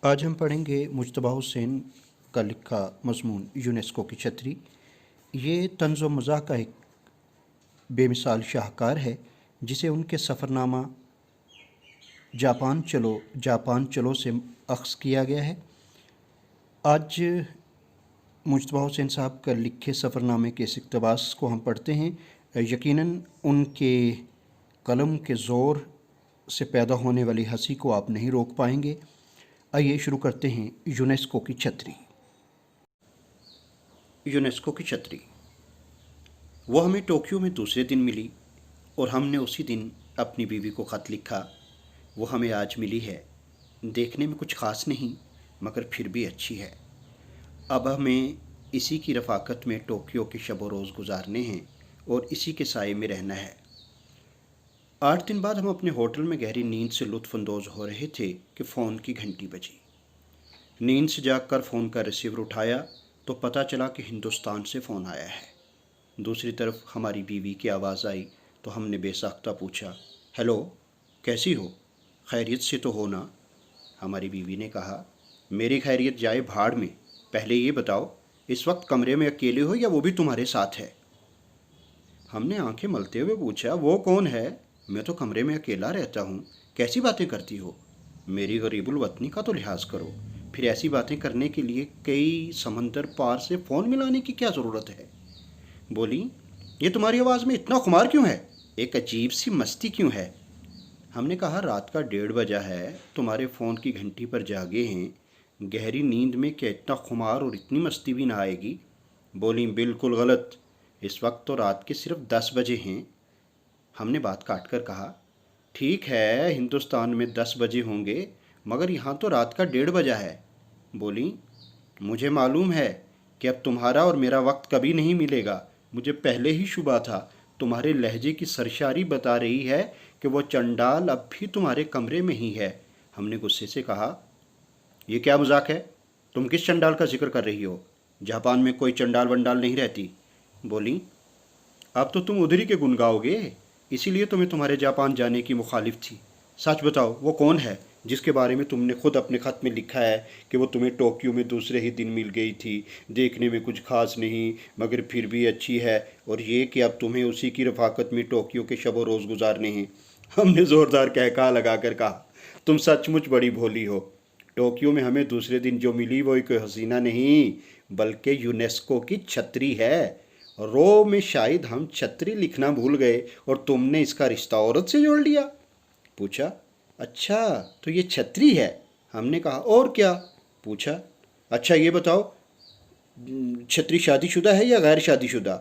आज हम पढ़ेंगे मुज्तबा हुसैन का लिखा मज़मून यूनेस्को की छतरी। ये तंज़ व मज़ाह का एक बेमिसाल शाहकार है जिसे उनके सफ़रनामा जापान चलो से अख्ज़ किया गया है। आज मुज्तबा हुसैन साहब का लिखे सफ़रनामे के इस इक़्तिबास को हम पढ़ते हैं। यकीनन उनके कलम के ज़ोर से पैदा होने वाली हंसी को आप नहीं रोक पाएंगे। आइए शुरू करते हैं। यूनेस्को की छतरी। यूनेस्को की छतरी वो हमें टोक्यो में दूसरे दिन मिली और हमने उसी दिन अपनी बीवी को ख़त लिखा। वो हमें आज मिली है। देखने में कुछ ख़ास नहीं मगर फिर भी अच्छी है। अब हमें इसी की रफ़ाकत में टोक्यो के शब व रोज़ गुजारने हैं और इसी के साए में रहना है। 8 दिन बाद हम अपने होटल में गहरी नींद से लुत्फ़ अंदोज़ हो रहे थे कि फ़ोन की घंटी बजी। नींद से जागकर फ़ोन का रिसीवर उठाया तो पता चला कि हिंदुस्तान से फ़ोन आया है। दूसरी तरफ हमारी बीवी की आवाज़ आई तो हमने बेसाख्ता पूछा, हेलो, कैसी हो? खैरियत से तो हो ना? हमारी बीवी ने कहा, मेरी खैरियत जाए भाड़ में, पहले ये बताओ इस वक्त कमरे में अकेले हो या वो भी तुम्हारे साथ है? हमने आंखें मलते हुए पूछा, वो कौन है? मैं तो कमरे में अकेला रहता हूँ। कैसी बातें करती हो? मेरी गरीबुल वतनी का तो लिहाज करो। फिर ऐसी बातें करने के लिए कई समंदर पार से फ़ोन मिलाने की क्या ज़रूरत है? बोली, ये तुम्हारी आवाज़ में इतना खुमार क्यों है? एक अजीब सी मस्ती क्यों है? हमने कहा, रात का 1:30 बजा है, तुम्हारे फ़ोन की घंटी पर जागे हैं। गहरी नींद में क्या इतना खुमार और इतनी मस्ती भी ना आएगी? बोली, बिल्कुल गलत, इस वक्त तो रात के सिर्फ 10 बजे हैं। हमने बात काट कर कहा, ठीक है, हिंदुस्तान में 10 बजे होंगे मगर यहाँ तो रात का 1:30 बजा है। बोली, मुझे मालूम है कि अब तुम्हारा और मेरा वक्त कभी नहीं मिलेगा। मुझे पहले ही शुबा था। तुम्हारे लहजे की सरशारी बता रही है कि वो चंडाल अब भी तुम्हारे कमरे में ही है। हमने गुस्से से कहा, ये क्या मजाक है? तुम किस चंडाल का जिक्र कर रही हो? जापान में कोई चंडाल वंडाल नहीं रहती। बोली, अब तो तुम उधर ही के गुन गाओगे, इसीलिए तो मैं तुम्हारे जापान जाने की मुखालिफ थी। सच बताओ, वो कौन है जिसके बारे में तुमने खुद अपने ख़त में लिखा है कि वो तुम्हें टोक्यो में दूसरे ही दिन मिल गई थी? देखने में कुछ खास नहीं मगर फिर भी अच्छी है, और ये कि अब तुम्हें उसी की रफ़ाकत में टोक्यो के शब व रोज़ गुजारने हैं। हमने ज़ोरदार कहका लगा कर कहा, तुम सचमुच बड़ी भोली हो। टोक्यो में हमें दूसरे दिन जो मिली वो एक हसीना नहीं बल्कि यूनेस्को की छतरी है। रो में शायद हम छतरी लिखना भूल गए और तुमने इसका रिश्ता औरत से जोड़ लिया। पूछा, अच्छा तो ये छतरी है? हमने कहा, और क्या? पूछा, अच्छा ये बताओ, छतरी शादीशुदा है या गैर शादीशुदा?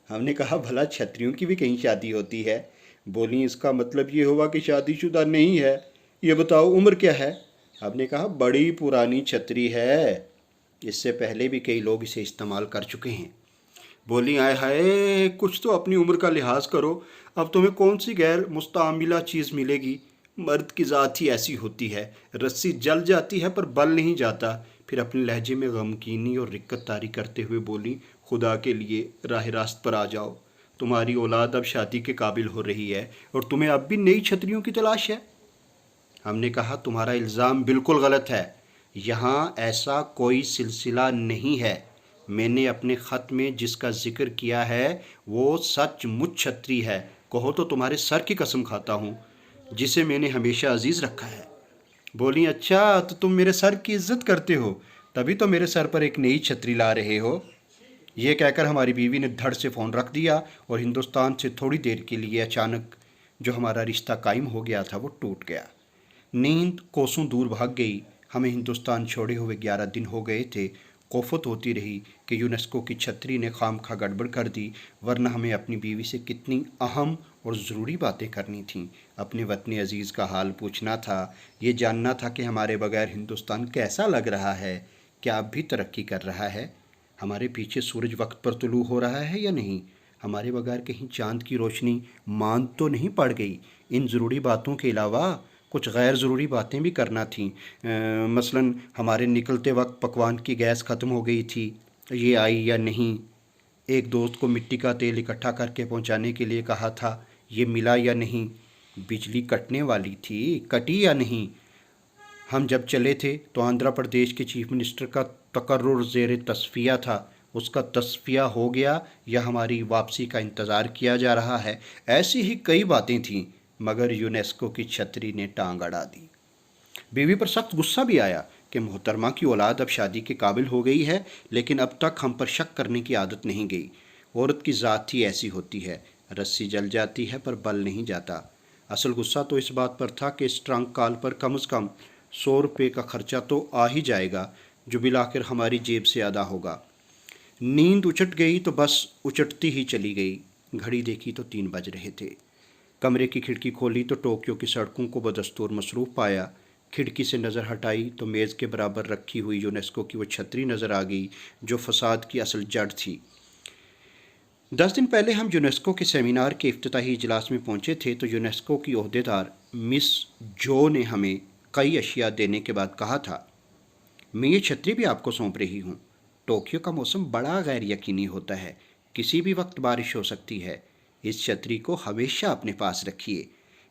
हमने कहा, भला छतरियों की भी कहीं शादी होती है? बोली, इसका मतलब ये हुआ कि शादीशुदा नहीं है। ये बताओ उम्र क्या है? हमने कहा, बड़ी पुरानी छतरी है, इससे पहले भी कई लोग इसे इस्तेमाल कर चुके हैं। बोली, आए हाय, कुछ तो अपनी उम्र का लिहाज करो। अब तुम्हें कौन सी गैर मुस्तामिला चीज़ मिलेगी? मर्द की ज़ात ही ऐसी होती है, रस्सी जल जाती है पर बल नहीं जाता। फिर अपने लहजे में गमकीनी और रिक्कत तारी करते हुए बोली, खुदा के लिए राह रास्त पर आ जाओ। तुम्हारी औलाद अब शादी के काबिल हो रही है और तुम्हें अब भी नई छतरियों की तलाश है। हमने कहा, तुम्हारा इल्ज़ाम बिल्कुल गलत है। यहाँ ऐसा कोई सिलसिला नहीं है। मैंने अपने ख़त में जिसका जिक्र किया है वो सचमुच छतरी है। कहो तो तुम्हारे सर की कसम खाता हूँ जिसे मैंने हमेशा अजीज़ रखा है। बोली, अच्छा तो तुम मेरे सर की इज़्ज़त करते हो, तभी तो मेरे सर पर एक नई छतरी ला रहे हो। ये कहकर हमारी बीवी ने धड़ से फ़ोन रख दिया और हिंदुस्तान से थोड़ी देर के लिए अचानक जो हमारा रिश्ता कायम हो गया था वो टूट गया। नींद कोसों दूर भाग गई। हमें हिंदुस्तान छोड़े हुए 11 दिन हो गए थे। कोफत होती रही कि यूनेस्को की छतरी ने खामखा गड़बड़ कर दी, वरना हमें अपनी बीवी से कितनी अहम और ज़रूरी बातें करनी थीं। अपने वतनी अजीज़ का हाल पूछना था, ये जानना था कि हमारे बगैर हिंदुस्तान कैसा लग रहा है, क्या अब भी तरक्की कर रहा है, हमारे पीछे सूरज वक्त पर तुलू हो रहा है या नहीं, हमारे बगैर कहीं चाँद की रोशनी मांद तो नहीं पड़ गई। इन ज़रूरी बातों के अलावा कुछ गैर ज़रूरी बातें भी करना थीं। मसलन हमारे निकलते वक्त पकवान की गैस ख़त्म हो गई थी, ये आई या नहीं। एक दोस्त को मिट्टी का तेल इकट्ठा करके पहुंचाने के लिए कहा था, ये मिला या नहीं। बिजली कटने वाली थी, कटी या नहीं। ہم جب چلے تھے تو آندھرا پردیش کے چیف منسٹر کا تقرر زیر تصفیہ تھا، اس کا تصفیہ ہو گیا یا ہماری واپسی کا انتظار کیا جا رہا ہے، ایسی ہی کئی باتیں تھیں، مگر یونیسکو کی چھتری نے ٹانگ اڑا دی۔ بیوی پر سخت غصہ بھی آیا کہ محترمہ کی اولاد اب شادی کے قابل ہو گئی ہے، لیکن اب تک ہم پر شک کرنے کی عادت نہیں گئی۔ عورت کی ذات ہی ایسی ہوتی ہے، رسی جل جاتی ہے پر بل نہیں جاتا۔ اصل غصہ تو اس بات پر تھا کہ اس ٹرنک کال پر کم از کم 100 روپے کا خرچہ تو آ ہی جائے گا، جو بالآخر ہماری جیب سے ادا ہوگا۔ نیند اچٹ گئی تو بس اچٹتی ہی چلی گئی۔ گھڑی دیکھی تو 3 بج رہے تھے۔ کمرے کی کھڑکی کھولی تو ٹوکیو کی سڑکوں کو بدستور مصروف پایا۔ کھڑکی سے نظر ہٹائی تو میز کے برابر رکھی ہوئی یونیسکو کی وہ چھتری نظر آ گئی جو فساد کی اصل جڑ تھی۔ 10 دن پہلے ہم یونیسکو کے سیمینار کے افتتاحی اجلاس میں پہنچے تھے تو یونیسکو کی عہدیدار مس جو نے ہمیں کئی اشیاء دینے کے بعد کہا تھا، میں یہ چھتری بھی آپ کو سونپ رہی ہوں۔ ٹوکیو کا موسم بڑا غیر یقینی ہوتا ہے، کسی بھی وقت بارش ہو سکتی ہے۔ اس چھتری کو ہمیشہ اپنے پاس رکھیے۔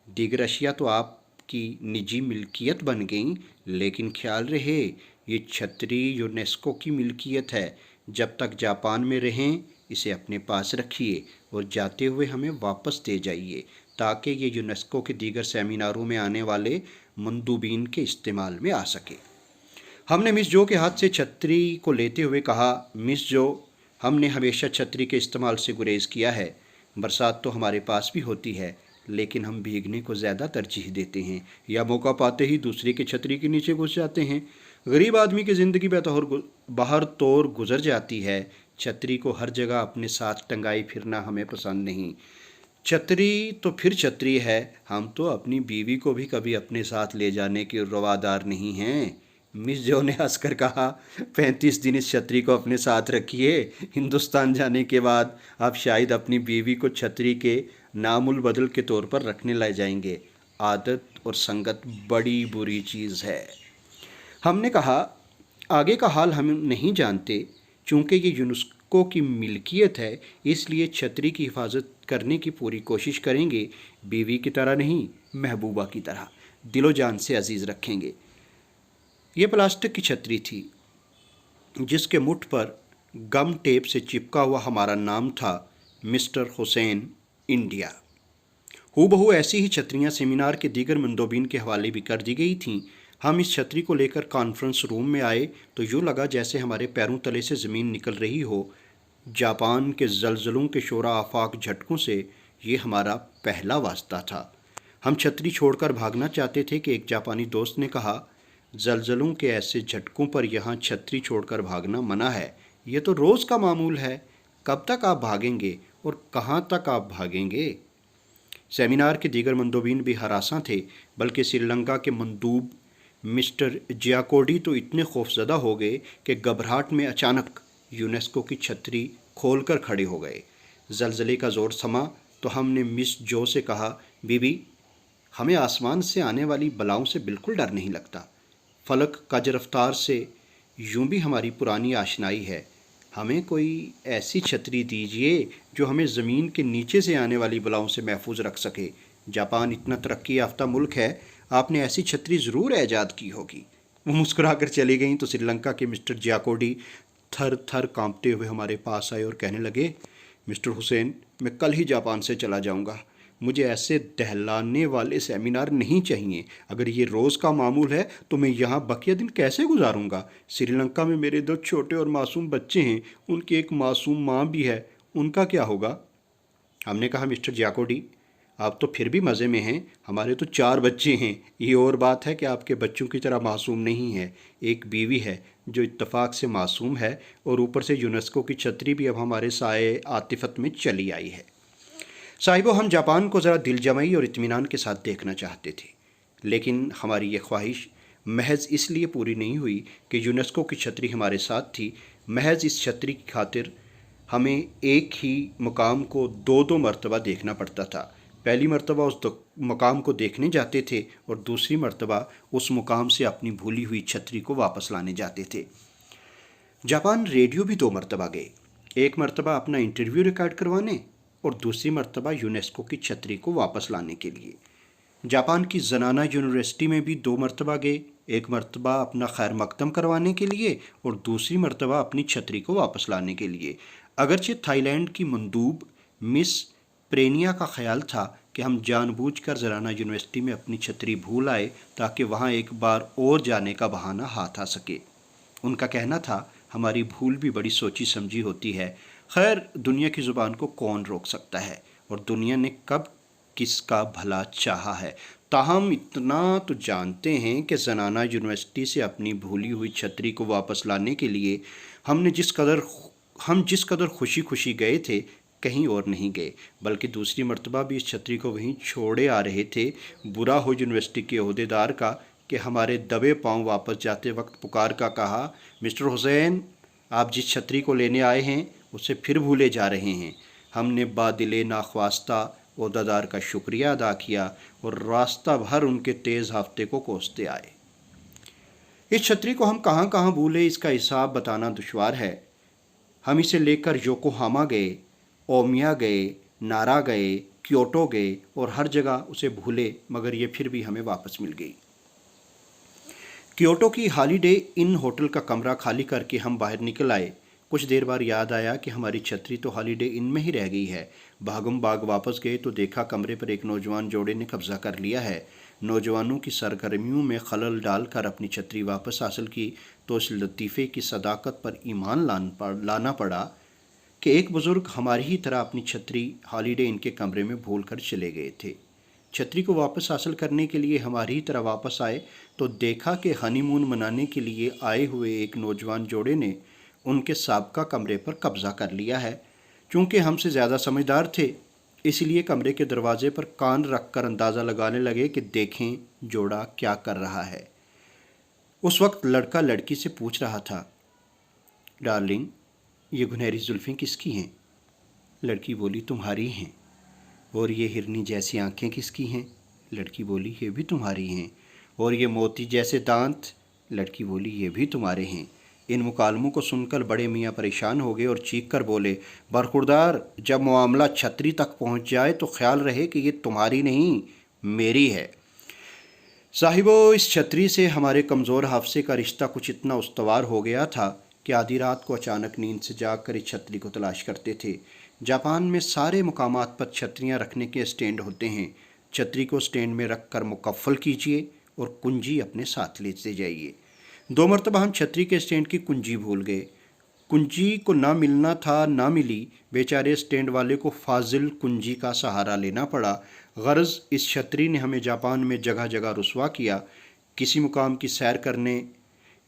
دیگر اشیاء تو آپ کی نجی ملکیت بن گئیں، لیکن خیال رہے یہ چھتری یونیسکو کی ملکیت ہے۔ جب تک جاپان میں رہیں اسے اپنے پاس رکھیے اور جاتے ہوئے ہمیں واپس دے جائیے تاکہ یہ یونیسکو کے دیگر سیمیناروں میں آنے والے مندوبین کے استعمال میں آ سکے۔ ہم نے مس جو کے ہاتھ سے چھتری کو لیتے ہوئے کہا، مس جو، ہم نے ہمیشہ چھتری کے استعمال سے گریز کیا ہے۔ برسات تو ہمارے پاس بھی ہوتی ہے، لیکن ہم بھیگنے کو زیادہ ترجیح دیتے ہیں یا موقع پاتے ہی دوسرے کے چھتری کے نیچے گھس جاتے ہیں۔ غریب آدمی کی زندگی بہر طور گزر جاتی ہے۔ چھتری کو ہر جگہ اپنے ساتھ ٹنگائی پھرنا ہمیں پسند نہیں۔ چھتری تو پھر چھتری ہے، ہم تو اپنی بیوی کو بھی کبھی اپنے ساتھ لے جانے کے روادار نہیں ہیں۔ مس جو نے ہنس کر کہا، 35 دن اس چھتری کو اپنے ساتھ رکھیے، ہندوستان جانے کے بعد آپ شاید اپنی بیوی کو چھتری کے نام البدل کے طور پر رکھنے لے جائیں گے۔ عادت اور سنگت بڑی بری چیز ہے۔ ہم نے کہا، آگے کا حال ہم نہیں جانتے، چونکہ یہ یونیسکو کی ملکیت ہے، اس لیے چھتری کی حفاظت کرنے کی پوری کوشش کریں گے، بیوی کی طرح نہیں، محبوبہ کی طرح دل و جان سے عزیز رکھیں گے۔ یہ پلاسٹک کی چھتری تھی جس کے مٹھ پر گم ٹیپ سے چپکا ہوا ہمارا نام تھا، مسٹر حسین، انڈیا۔ ہو بہو ایسی ہی چھتریاں سیمینار کے دیگر مندوبین کے حوالے بھی کر دی گئی تھیں۔ ہم اس چھتری کو لے کر کانفرنس روم میں آئے تو یوں لگا جیسے ہمارے پیروں تلے سے زمین نکل رہی ہو۔ جاپان کے زلزلوں کے شورا آفاق جھٹکوں سے یہ ہمارا پہلا واسطہ تھا۔ ہم چھتری چھوڑ کر بھاگنا چاہتے تھے کہ ایک جاپانی دوست نے کہا، زلزلوں کے ایسے جھٹکوں پر یہاں چھتری چھوڑ کر بھاگنا منع ہے، یہ تو روز کا معمول ہے۔ کب تک آپ بھاگیں گے اور کہاں تک آپ بھاگیں گے؟ سیمینار کے دیگر مندوبین بھی ہراساں تھے، بلکہ سری لنکا کے مندوب مسٹر جیاکوڈی تو اتنے خوفزدہ ہو گئے کہ گھبراہٹ میں اچانک یونیسکو کی چھتری کھول کر کھڑے ہو گئے۔ زلزلے کا زور تھما تو ہم نے مس جو سے کہا، بی بی، ہمیں آسمان سے آنے والی بلاؤں سے بالکل ڈر نہیں لگتا۔ فلک کج رفتار سے یوں بھی ہماری پرانی آشنائی ہے، ہمیں کوئی ایسی چھتری دیجیے جو ہمیں زمین کے نیچے سے آنے والی بلاؤں سے محفوظ رکھ سکے۔ جاپان اتنا ترقی یافتہ ملک ہے، آپ نے ایسی چھتری ضرور ایجاد کی ہوگی۔ وہ مسکرا کر چلی گئیں تو سری لنکا کے مسٹر جیاکوڈی تھر تھر کانپتے ہوئے ہمارے پاس آئے اور کہنے لگے، مسٹر حسین، میں کل ہی جاپان سے چلا جاؤں گا، مجھے ایسے دہلانے والے سیمینار نہیں چاہیے۔ اگر یہ روز کا معمول ہے تو میں یہاں بقیہ دن کیسے گزاروں گا؟ سری لنکا میں میرے 2 چھوٹے اور معصوم بچے ہیں، ان کی ایک معصوم ماں بھی ہے، ان کا کیا ہوگا؟ ہم نے کہا، مسٹر جیاکوڈی، آپ تو پھر بھی مزے میں ہیں، ہمارے تو 4 بچے ہیں۔ یہ اور بات ہے کہ آپ کے بچوں کی طرح معصوم نہیں ہے، ایک بیوی ہے جو اتفاق سے معصوم ہے، اور اوپر سے یونیسکو کی چھتری بھی اب ہمارے سائے عاطفت میں چلی آئی ہے۔ صاحبو، ہم جاپان کو ذرا دل جمعی اور اطمینان کے ساتھ دیکھنا چاہتے تھے، لیکن ہماری یہ خواہش محض اس لیے پوری نہیں ہوئی کہ یونیسکو کی چھتری ہمارے ساتھ تھی۔ محض اس چھتری کی خاطر ہمیں ایک ہی مقام کو 2 مرتبہ دیکھنا پڑتا تھا۔ پہلی مرتبہ اس مقام کو دیکھنے جاتے تھے اور دوسری مرتبہ اس مقام سے اپنی بھولی ہوئی چھتری کو واپس لانے جاتے تھے۔ جاپان ریڈیو بھی 2 مرتبہ گئے، ایک مرتبہ اپنا انٹرویو ریکارڈ کروانے اور دوسری مرتبہ یونیسکو کی چھتری کو واپس لانے کے لیے۔ جاپان کی زنانہ یونیورسٹی میں بھی 2 مرتبہ گئے، एक मर्तबा अपना खैर मकदम करवाने के लिए और दूसरी मर्तबा अपनी छतरी को वापस लाने के लिए। अगरचे थाईलैंड की मंदूब मिस प्रेनिया का ख्याल था कि हम जानबूझकर ज़राना यूनिवर्सिटी में अपनी छतरी भूल आए ताकि वहाँ एक बार और जाने का बहाना हाथ आ सके। उनका कहना था हमारी भूल भी बड़ी सोची समझी होती है। खैर, दुनिया की ज़ुबान को कौन रोक सकता है, और दुनिया ने कब किसका भला चाहा है। ताहम इतना तो जानते हैं कि ज़नाना यूनिवर्सिटी से अपनी भूली हुई छतरी को वापस लाने के लिए हम जिस कदर खुशी खुशी गए थे, कहीं और नहीं गए, बल्कि दूसरी मर्तबा भी इस छतरी को वहीं छोड़े आ रहे थे। बुरा हो यूनिवर्सिटी के ओहदेदार का कि हमारे दबे पांव वापस जाते वक्त पुकार का कहा, मिस्टर हुसैन, आप जिस छतरी को लेने आए हैं उसे फिर भूले जा रहे हैं। हमने बादिले नाख्वास्ता ओहदेदार का शुक्रिया अदा किया और रास्ता भर उनके तेज़ हाफ्ते को कोसते आए। इस छतरी को हम कहाँ कहाँ भूले, इसका हिसाब बताना दुश्वार है। हम इसे लेकर योकोहामा गए, ओमिया गए, नारा गए, क्योटो गए और हर जगह उसे भूले, मगर ये फिर भी हमें वापस मिल गई। क्योटो की हॉलीडे इन होटल का कमरा खाली करके हम बाहर निकल आए। कुछ देर बाद याद आया कि हमारी छतरी तो हॉलीडे इन में ही रह गई है। भागम भाग वापस गए तो देखा कमरे पर एक नौजवान जोड़े ने कब्जा कर लिया है। नौजवानों की सरगर्मियों में खलल डालकर अपनी छतरी वापस हासिल की तो इस लतीफ़े की सदाकत पर ईमान लाना पड़ा कि एक बुज़ुर्ग हमारी ही तरह अपनी छतरी हॉलीडे इन के कमरे में भूल कर चले गए थे। छतरी को वापस हासिल करने के लिए हमारी ही तरह वापस आए तो देखा कि हनीमून मनाने के लिए आए हुए एक नौजवान जोड़े ने उनके साबका कमरे पर कब्ज़ा कर लिया है। चूँकि हमसे ज़्यादा समझदार थे, इसलिए कमरे के दरवाजे पर कान रख कर अंदाज़ा लगाने लगे कि देखें जोड़ा क्या कर रहा है। उस वक्त लड़का लड़की से पूछ रहा था, डार्लिंग, ये गुनहरी जुल्फ़ें किसकी हैं? लड़की बोली, तुम्हारी हैं। और ये हिरनी जैसी आंखें किसकी हैं? लड़की बोली, ये भी तुम्हारी हैं। और ये मोती जैसे दांत? लड़की बोली, ये भी तुम्हारे हैं। इन मुकालमों को सुनकर बड़े मियाँ परेशान हो गए और चीख कर बोले, बरखुरदार, जब मामला छतरी तक पहुँच जाए तो ख्याल रहे कि ये तुम्हारी नहीं, मेरी है। साहिबो, इस छतरी से हमारे कमज़ोर हाफ़से का रिश्ता कुछ इतना उस्तवार हो गया था कि आधी रात को अचानक नींद से जाग कर इस छतरी को तलाश करते थे। जापान में सारे मुकामात पर छतरियाँ रखने के स्टैंड होते हैं। छतरी को स्टैंड में रख कर मुकफ़ल कीजिए और कुंजी अपने साथ लेते जाइए। 2 मरतबा हम छतरी के स्टैंड की कुंजी भूल गए। कुंजी को ना मिलना था, ना मिली। बेचारे स्टैंड वाले को फाजिल कुंजी का सहारा लेना पड़ा। गरज इस छतरी ने हमें जापान में जगह जगह रुसवा किया। किसी मुकाम की सैर करने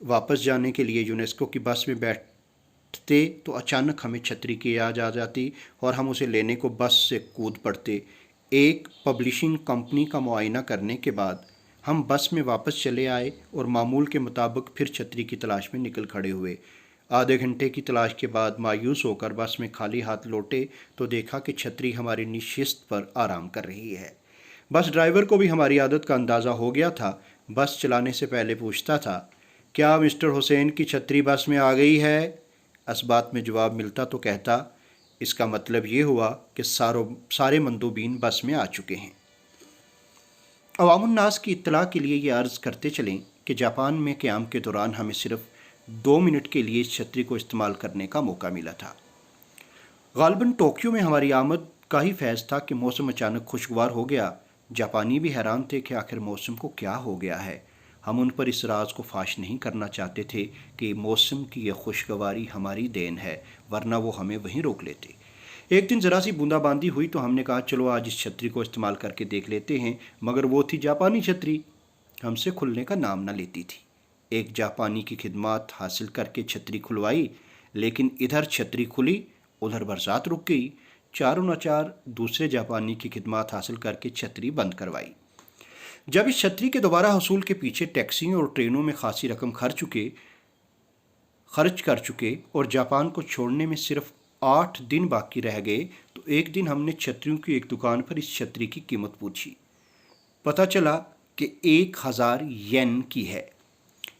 वापस जाने के लिए यूनेस्को की बस में बैठते तो अचानक हमें छतरी की याद आ जाती और हम उसे लेने को बस से कूद पड़ते। एक पब्लिशिंग कंपनी का मुआयना करने के बाद हम बस में वापस चले आए और मामूल के मुताबिक फिर छतरी की तलाश में निकल खड़े हुए। आधे घंटे की तलाश के बाद मायूस होकर बस में खाली हाथ लौटे तो देखा कि छतरी हमारी निशिस्त पर आराम कर रही है। बस ड्राइवर को भी हमारी आदत का अंदाज़ा हो गया था। बस चलाने से पहले पूछता था, क्या मिस्टर हुसैन की छतरी बस में आ गई है? असबात में जवाब मिलता तो कहता, इसका मतलब ये हुआ कि सारे मंदूबीन बस में आ चुके हैं। अवामुन्नास की इत्तला के लिए ये अर्ज़ करते चलें कि जापान में क़याम के दौरान हमें सिर्फ़ 2 मिनट के लिए इस छतरी को इस्तेमाल करने का मौका मिला था। ग़ालिबन टोक्यो में हमारी आमद का ही फैज़ था कि मौसम अचानक खुशगवार हो गया। जापानी भी हैरान थे कि आखिर मौसम को क्या हो गया है। हम उन पर इस राज को फाश नहीं करना चाहते थे कि मौसम की यह खुशगवारी हमारी देन है, वरना वो हमें वहीं रोक लेते। एक दिन ज़रा सी बूंदाबांदी हुई तो हमने कहा, चलो आज इस छतरी को इस्तेमाल करके देख लेते हैं। मगर वो थी जापानी छतरी, हमसे खुलने का नाम न लेती थी। एक जापानी की खिदमत हासिल करके छतरी खुलवाई, लेकिन इधर छतरी खुली उधर बरसात रुक गई। चारों नाचार दूसरे जापानी की खिदमत हासिल करके छतरी बंद करवाई। जब इस छतरी के दोबारा हसूल के पीछे टैक्सियों और ट्रेनों में खासी रकम खर्च कर चुके और जापान को छोड़ने में सिर्फ 8 दिन बाकी रह गए तो एक दिन हमने छतरियों की एक दुकान पर इस छतरी की कीमत पूछी। पता चला कि 1000 येन की है।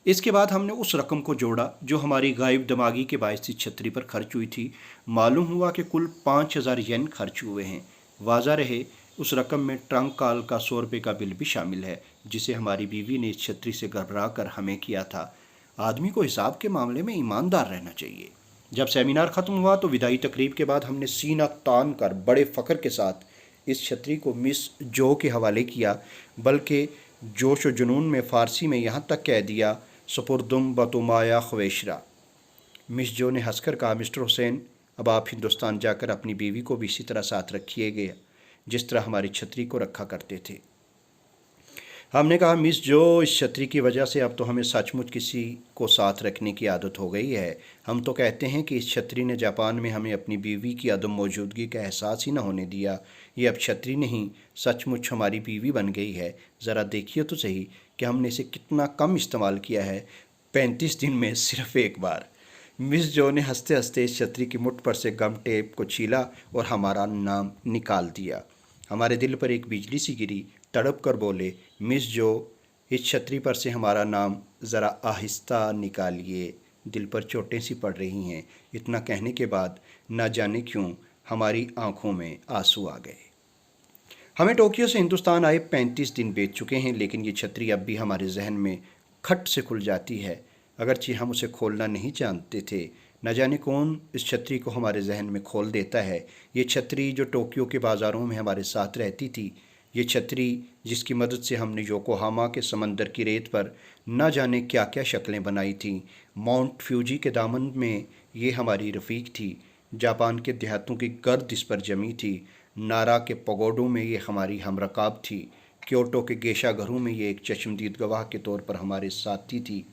इसके बाद हमने उस रकम को जोड़ा जो हमारी गायब दिमागी के बायस इस छतरी पर खर्च हुई थी। मालूम हुआ कि कुल 5000 येन खर्च हुए हैं। वाज़ा रहे उस रकम में ट्रंक कॉल का 100 रुपये का बिल भी शामिल है, जिसे हमारी बीवी ने इस छतरी से घबरा कर हमें किया था। आदमी को हिसाब के मामले में ईमानदार रहना चाहिए। जब सेमिनार ख़त्म हुआ तो विदाई तकरीब के बाद हमने सीना तान कर बड़े फ़ख्र के साथ इस छतरी को मिस जो के हवाले किया, बल्कि जोश व जुनून में फ़ारसी में यहाँ तक कह दिया, सपुर्दुम बतुमाया ख्वेशरा। मिस जो ने हंसकर कहा, मिस्टर हुसैन, अब आप हिंदुस्तान जाकर अपनी बीवी को भी इसी तरह साथ रखिएगा जिस तरह हमारी छतरी को रखा करते थे। हमने कहा, मिस जो, इस छतरी की वजह से अब तो हमें सचमुच किसी को साथ रखने की आदत हो गई है। हम तो कहते हैं कि इस छतरी ने जापान में हमें अपनी बीवी की अदम मौजूदगी का एहसास ही न होने दिया। ये अब छतरी नहीं, सचमुच हमारी बीवी बन गई है। ज़रा देखिए तो सही कि हमने इसे कितना कम इस्तेमाल किया है, 35 दिन में सिर्फ़ एक बार। मिस जो ने हंसते हंसते इस छतरी की मुठ पर से गम टेप को छीला और हमारा नाम निकाल दिया। हमारे दिल पर एक बिजली सी गिरी। तड़प कर बोले, मिस जो, इस छतरी पर से हमारा नाम ज़रा आहिस्ता निकालिए, दिल पर चोटें सी पड़ रही हैं। इतना कहने के बाद न जाने क्यों हमारी आंखों में आंसू आ गए। हमें टोक्यो से हिंदुस्तान आए 35 दिन बीत चुके हैं, लेकिन ये छतरी अब भी हमारे जहन में खट से खुल जाती है, अगरचे हम उसे खोलना नहीं जानते थे। न जाने कौन इस छतरी को हमारे जहन में खोल देता है। ये छतरी जो टोक्यो के बाज़ारों में हमारे साथ रहती थी, ये छतरी जिसकी मदद से हमने योकोहामा के समंदर की रेत पर न जाने क्या क्या शक्लें बनाई थीं। माउंट फ्यूजी के दामन में ये हमारी रफ़ीक थी। जापान के देहातों की गर्द इस पर जमी थी। नारा के पगोडों में ये हमारी हमरकाब थी। क्योटो के गेशा घरों में ये एक चश्मदीद गवाह के तौर पर हमारे साथी थी।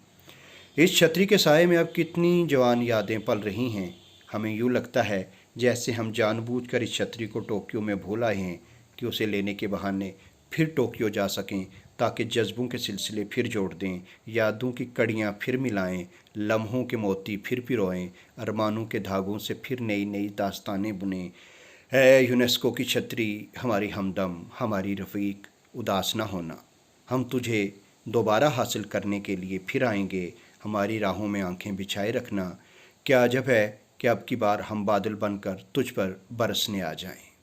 इस छतरी के साए में अब कितनी जवान यादें पल रही हैं। हमें यूँ लगता है जैसे हम जानबूझकर इस छतरी को टोक्यो में भूल आए हैं कि उसे लेने के बहाने फिर टोक्यो जा सकें, ताकि जज्बों के सिलसिले फिर जोड़ दें, यादों की कड़ियाँ फिर मिलाएं, लम्हों के मोती फिर पिरोएं, अरमानों के धागों से फिर नई नई दास्तानें बुनें। है यूनेस्को की छतरी, हमारी हमदम, हमारी रफ़ीक, उदास न होना। हम तुझे दोबारा हासिल करने के लिए फिर आएंगे, हमारी राहों में आंखें बिछाए रखना। क्या अजब है कि अब की बार हम बादल बनकर तुझ पर बरसने आ जाएं।